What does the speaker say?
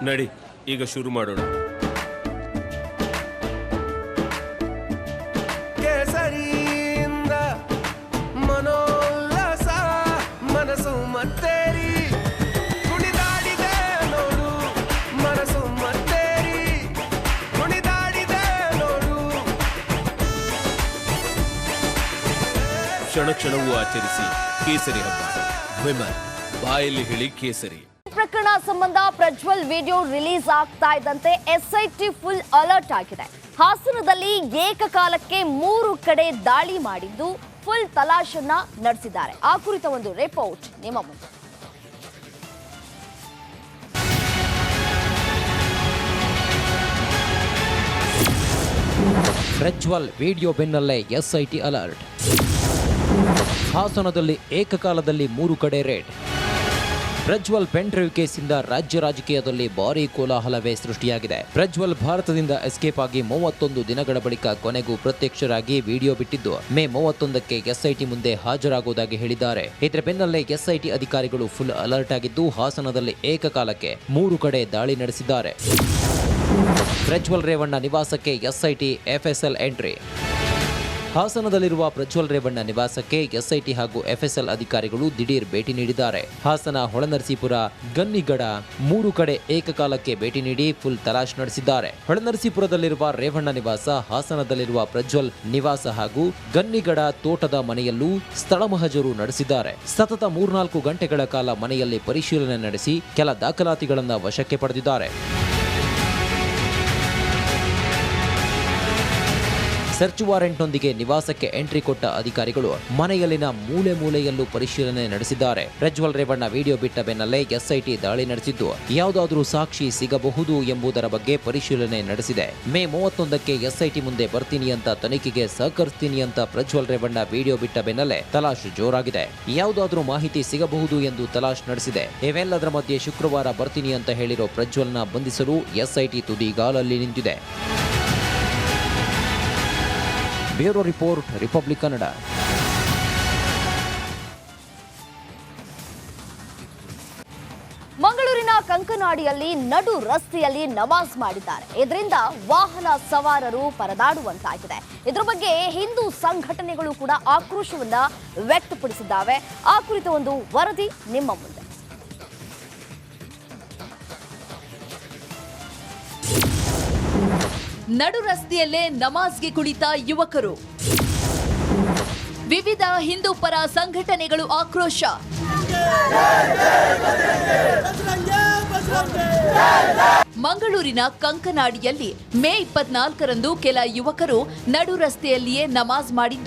ನಡಿ ಈಗ ಶುರು ಮಾಡೋಣ. ಕೇಸರಿಯಿಂದ ಮನೋಲ್ಲಾಸ ಮನಸ್ಸು ಮತ್ತೇರಿ ಕುಣಿದಾಡಿದೆ ನೋಡು, ಮನಸ್ಸು ಮತ್ತೇರಿ ಕುಣಿದಾಡಿದೆ ನೋಡು. ಕ್ಷಣ ಕ್ಷಣವೂ ಆಚರಿಸಿ ಕೇಸರಿ ಹಬ್ಬ. ವಿಮಲ್ ಬಾಯಲ್ಲಿ ಹೇಳಿ ಕೇಸರಿ. ಪ್ರಕರಣ ಸಂಬಂಧ ಪ್ರಜ್ವಲ್ ವಿಡಿಯೋ ರಿಲೀಸ್ ಆಗ್ತಾ ಇದ್ದಂತೆ ಎಸ್ಐಟಿ ಫುಲ್ ಅಲರ್ಟ್ ಆಗಿದೆ. ಹಾಸನದಲ್ಲಿ ಏಕಕಾಲಕ್ಕೆ 3 ಕಡೆ ದಾಳಿ ಮಾಡಿದ್ದು ಫುಲ್ ತಲಾಶನ್ನ ನಡೆಸಿದ್ದಾರೆ. ಆ ಕುರಿತ ಒಂದು ರಿಪೋರ್ಟ್ ನಿಮ್ಮ ಮುಂದೆ. ಪ್ರಜ್ವಲ್ ವಿಡಿಯೋ ಬೆನ್ನಲ್ಲೇ ಎಸ್ಐಟಿ ಅಲರ್ಟ್. ಹಾಸನದಲ್ಲಿ ಏಕಕಾಲದಲ್ಲಿ 3 ಕಡೆ ರೇಡ್. ಪ್ರಜ್ವಲ್ ಪೆನ್ ಡ್ರೈವ್ ಕೇಸಿಂದ ರಾಜ್ಯ ರಾಜಕೀಯದಲ್ಲಿ ಭಾರೀ ಕೋಲಾಹಲವೇ ಸೃಷ್ಟಿಯಾಗಿದೆ. ಪ್ರಜ್ವಲ್ ಭಾರತದಿಂದ ಎಸ್ಕೇಪ್ ಆಗಿ 31 ದಿನಗಳ ಬಳಿಕ ಕೊನೆಗೂ ಪ್ರತ್ಯಕ್ಷರಾಗಿ ವಿಡಿಯೋ ಬಿಟ್ಟಿದ್ದು ಮೇ 31ಕ್ಕೆ ಎಸ್ಐಟಿ ಮುಂದೆ ಹಾಜರಾಗುವುದಾಗಿ ಹೇಳಿದ್ದಾರೆ. ಇದರ ಬೆನ್ನಲ್ಲೇ ಎಸ್ಐಟಿ ಅಧಿಕಾರಿಗಳು ಫುಲ್ ಅಲರ್ಟ್ ಆಗಿದ್ದು ಹಾಸನದಲ್ಲಿ ಏಕಕಾಲಕ್ಕೆ 3 ಕಡೆ ದಾಳಿ ನಡೆಸಿದ್ದಾರೆ. ಪ್ರಜ್ವಲ್ ರೇವಣ್ಣ ನಿವಾಸಕ್ಕೆ ಎಸ್ಐಟಿ ಎಫ್ಎಸ್ಎಲ್ ಎಂಟ್ರಿ. ಹಾಸನದಲ್ಲಿರುವ ಪ್ರಜ್ವಲ್ ರೇವಣ್ಣ ನಿವಾಸಕ್ಕೆ ಎಸ್ಐಟಿ ಹಾಗೂ ಎಫ್ಎಸ್ಎಲ್ ಅಧಿಕಾರಿಗಳು ದಿಢೀರ್ ಭೇಟಿ ನೀಡಿದ್ದಾರೆ. ಹಾಸನ, ಹೊಳೆನರಸೀಪುರ, ಗನ್ನಿಗಡ 3 ಕಡೆ ಏಕಕಾಲಕ್ಕೆ ಭೇಟಿ ನೀಡಿ ಫುಲ್ ತಲಾಶ್ ನಡೆಸಿದ್ದಾರೆ. ಹೊಳೆನರಸೀಪುರದಲ್ಲಿರುವ ರೇವಣ್ಣ ನಿವಾಸ, ಹಾಸನದಲ್ಲಿರುವ ಪ್ರಜ್ವಲ್ ನಿವಾಸ ಹಾಗೂ ಗನ್ನಿಗಡ ತೋಟದ ಮನೆಯಲ್ಲೂ ಸ್ಥಳ ಮಹಜರು ನಡೆಸಿದ್ದಾರೆ. ಸತತ 3-4 ಗಂಟೆಗಳ ಕಾಲ ಮನೆಯಲ್ಲಿ ಪರಿಶೀಲನೆ ನಡೆಸಿ ಕೆಲ ದಾಖಲಾತಿಗಳನ್ನು ವಶಕ್ಕೆ ಪಡೆದಿದ್ದಾರೆ. ಸರ್ಚ್ ವಾರೆಂಟ್ನೊಂದಿಗೆ ನಿವಾಸಕ್ಕೆ ಎಂಟ್ರಿ ಕೊಟ್ಟ ಅಧಿಕಾರಿಗಳು ಮನೆಯಲ್ಲಿನ ಮೂಲೆ ಮೂಲೆಯಲ್ಲೂ ಪರಿಶೀಲನೆ ನಡೆಸಿದ್ದಾರೆ. ಪ್ರಜ್ವಲ್ ರೇವಣ್ಣ ವಿಡಿಯೋ ಬಿಟ್ಟ ಬೆನ್ನಲ್ಲೇ ಎಸ್ಐಟಿ ದಾಳಿ ನಡೆಸಿದ್ದು ಯಾವುದಾದರೂ ಸಾಕ್ಷಿ ಸಿಗಬಹುದು ಎಂಬುದರ ಬಗ್ಗೆ ಪರಿಶೀಲನೆ ನಡೆಸಿದೆ. ಮೇ 31ಕ್ಕೆ ಎಸ್ಐಟಿ ಮುಂದೆ ಬರ್ತೀನಿ ಅಂತ, ತನಿಖೆಗೆ ಸಹಕರಿಸ್ತೀನಿ ಅಂತ ಪ್ರಜ್ವಲ್ ರೇವಣ್ಣ ವಿಡಿಯೋ ಬಿಟ್ಟ ಬೆನ್ನಲ್ಲೇ ತಲಾಶ್ ಜೋರಾಗಿದೆ. ಯಾವುದಾದರೂ ಮಾಹಿತಿ ಸಿಗಬಹುದು ಎಂದು ತಲಾಶ್ ನಡೆಸಿದೆ. ಇವೆಲ್ಲದರ ಮಧ್ಯೆ ಶುಕ್ರವಾರ ಬರ್ತೀನಿ ಅಂತ ಹೇಳಿರೋ ಪ್ರಜ್ವಲ್ನ ಬಂಧಿಸಲು ಎಸ್ಐಟಿ ತುದಿಗಾಲಲ್ಲಿ ನಿಂತಿದೆ. Bureau report, republic Kannada. ಮಂಗಳೂರಿನ ಕಂಕನಾಡಿಯಲ್ಲಿ ನಡು ರಸ್ತೆಯಲ್ಲಿ ನಮಾಜ್ ಮಾಡಿದ್ದಾರೆ. ಇದರಿಂದ ವಾಹನ ಸವಾರರು ಪರದಾಡುವಂತಾಗಿದೆ. ಇದರ ಬಗ್ಗೆ ಹಿಂದೂ ಸಂಘಟನೆಗಳು ಕೂಡ ಆಕ್ರೋಶವನ್ನ ವ್ಯಕ್ತಪಡಿಸಿದ್ದಾವೆ. ಆ ಕುರಿತ ಒಂದು ವರದಿ ನಿಮ್ಮ ಮುಂದೆ. ನಡು ರಸ್ತೆಯಲ್ಲೇ ನಮಾಜ್ಗೆ ಕುಳಿತ ಯುವಕರು. ವಿವಿಧ ಹಿಂದೂ ಪರ ಸಂಘಟನೆಗಳು ಆಕ್ರೋಶ. ಮಂಗಳೂರಿನ ಕಂಕನಾಡಿಯಲ್ಲಿ ಮೇ 24ರಂದು ಕೆಲ ಯುವಕರು ನಡು ರಸ್ತೆಯಲ್ಲಿಯೇ ನಮಾಜ್ ಮಾಡಿದ್ದು